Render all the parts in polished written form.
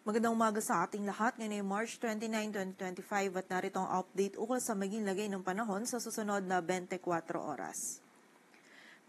Magandang umaga sa ating lahat. Ngayon ay March 29, 2025 at narito ang update ukol sa maging lagay ng panahon sa susunod na 24 oras.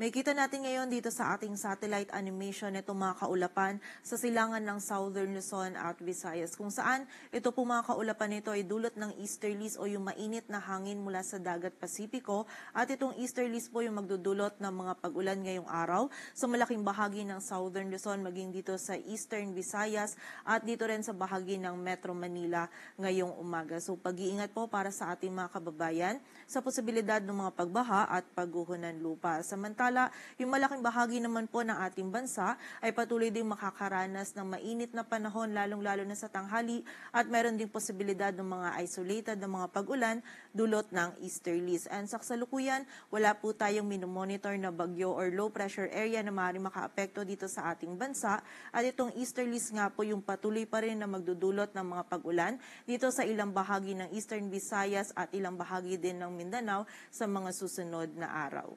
Makikita natin ngayon dito sa ating satellite animation itong mga kaulapan sa silangan ng Southern Luzon at Visayas, kung saan ito po mga kaulapan nito ay dulot ng easterlies o yung mainit na hangin mula sa dagat Pasipiko, at itong easterlies po yung magdudulot ng mga pag-ulan ngayong araw sa malaking bahagi ng Southern Luzon, maging dito sa Eastern Visayas at dito rin sa bahagi ng Metro Manila ngayong umaga. So pag-iingat po para sa ating mga kababayan sa posibilidad ng mga pagbaha at pagguho ng lupa. Samantala, yung malaking bahagi naman po ng ating bansa ay patuloy ding makakaranas ng mainit na panahon, lalong-lalo na sa tanghali, at meron ding posibilidad ng mga isolated na mga pag-ulan dulot ng easterlies. And sa kasalukuyan, wala po tayong minomonitor na bagyo or low pressure area na maaaring makaapekto dito sa ating bansa, at itong easterlies nga po yung patuloy pa rin na magdudulot ng mga pag-ulan dito sa ilang bahagi ng Eastern Visayas at ilang bahagi din ng Mindanao sa mga susunod na araw.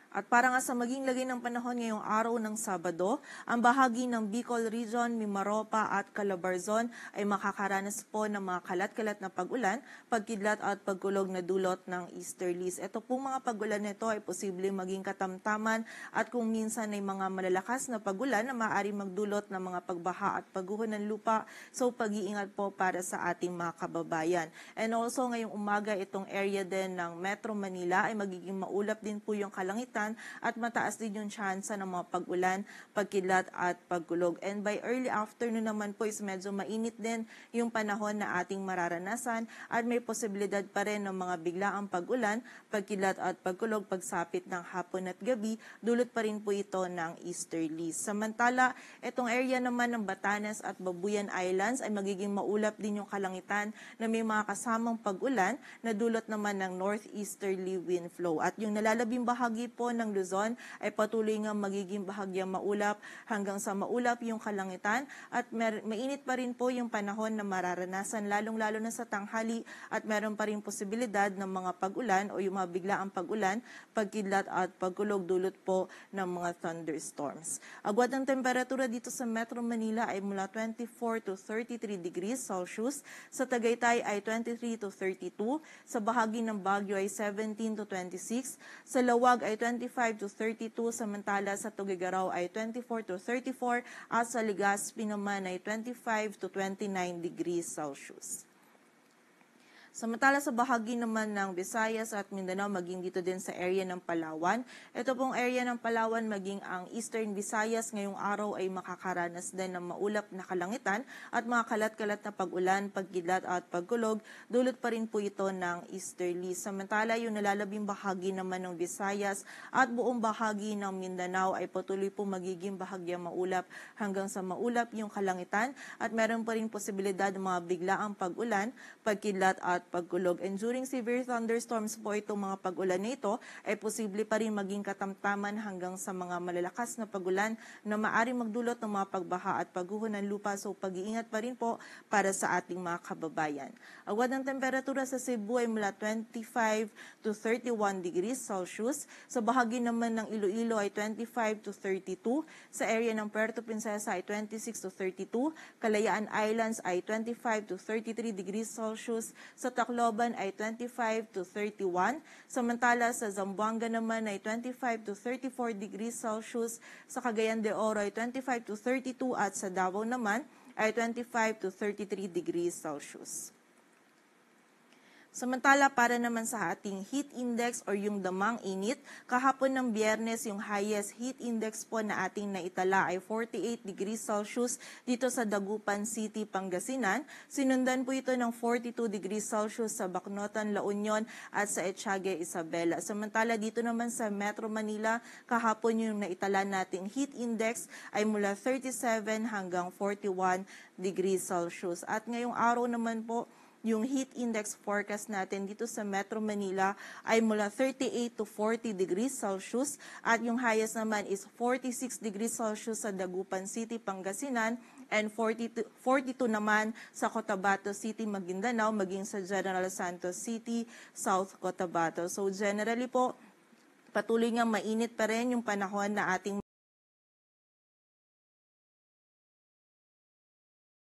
At para nga sa maging lagay ng panahon ngayong araw ng Sabado, ang bahagi ng Bicol Region, Mimaropa at Calabarzon ay makakaranas po ng mga kalat-kalat na pag-ulan, pagkidlat at pagkulog na dulot ng easterlies. Ito pong mga pag-ulan nito ay posibleng maging katamtaman at kung minsan ay mga malalakas na pag-ulan na maaari magdulot ng mga pagbaha at pagguho ng lupa. So pag-iingat po para sa ating mga kababayan. And also ngayong umaga, itong area din ng Metro Manila ay magiging maulap din po yung kalangitan at mataas din yung tsansa ng mga pag-ulan, pagkidlat at pagkulog. And by early afternoon naman po is medyo mainit din yung panahon na ating mararanasan at may posibilidad pa rin ng mga biglaang pag-ulan, pagkidlat at pagkulog pagsapit ng hapon at gabi, dulot pa rin po ito ng easterlies. Samantala, itong area naman ng Batanes at Babuyan Islands ay magiging maulap din yung kalangitan na may mga kasamang pag-ulan na dulot naman ng northeasterly wind flow. At yung nalalabing bahagi po ng Luzon ay patuloy nga magiging bahagyang maulap hanggang sa maulap yung kalangitan, at mainit pa rin po yung panahon na mararanasan lalong-lalo na sa tanghali, at meron pa rin posibilidad ng mga pag-ulan o yung mga biglaang pag-ulan, pagkidlat at pagkulog dulot po ng mga thunderstorms. Agwat ng temperatura dito sa Metro Manila ay mula 24 to 33 degrees Celsius, sa Tagaytay ay 23 to 32, sa bahagi ng Baguio ay 17 to 26, sa Lawag ay 25 to 32, samantala sa Tuguegarao ay 24 to 34, at sa Legazpi naman ay 25 to 29 degrees Celsius. Samantala sa bahagi naman ng Visayas at Mindanao, maging dito din sa area ng Palawan. Ito pong area ng Palawan, maging ang Eastern Visayas ngayong araw ay makakaranas din ng maulap na kalangitan at mga kalat-kalat na pag-ulan, pagkidlat at pagkulog. Dulot pa rin po ito ng easterlies. Samantala yung nalalabing bahagi naman ng Visayas at buong bahagi ng Mindanao ay patuloy po magiging bahagyang maulap hanggang sa maulap yung kalangitan, at meron pa rin posibilidad ng mga biglaang pag-ulan, pagkidlat at pagkulog. And during severe thunderstorms po itong mga pag-ulan nito ay posible pa rin maging katamtaman hanggang sa mga malalakas na pag-ulan na maaring magdulot ng mga pagbaha at pagguho ng lupa. So pag-iingat pa rin po para sa ating mga kababayan. Agwat ng temperatura sa Cebu ay mula 25 to 31 degrees Celsius. Sa bahagi naman ng Iloilo ay 25 to 32. Sa area ng Puerto Princesa ay 26 to 32. Kalayaan Islands ay 25 to 33 degrees Celsius. Sa Tacloban ay 25 to 31. Samantala sa Zamboanga naman ay 25 to 34 degrees Celsius. Sa Cagayan de Oro ay 25 to 32, at sa Davao naman ay 25 to 33 degrees Celsius. Samantala, para naman sa ating heat index or yung damang init, kahapon ng Biyernes, yung highest heat index po na ating naitala ay 48 degrees Celsius dito sa Dagupan City, Pangasinan. Sinundan po ito ng 42 degrees Celsius sa Bacnotan, La Union at sa Etiague, Isabela. Samantala, dito naman sa Metro Manila, kahapon yung naitala nating heat index ay mula 37 hanggang 41 degrees Celsius. At ngayong araw naman po, yung heat index forecast natin dito sa Metro Manila ay mula 38 to 40 degrees Celsius, at yung highest naman is 46 degrees Celsius sa Dagupan City, Pangasinan, and 42 naman sa Cotabato City, Maguindanao, maging sa General Santos City, South Cotabato. So generally po, Patuloy nga mainit pa rin yung panahon na ating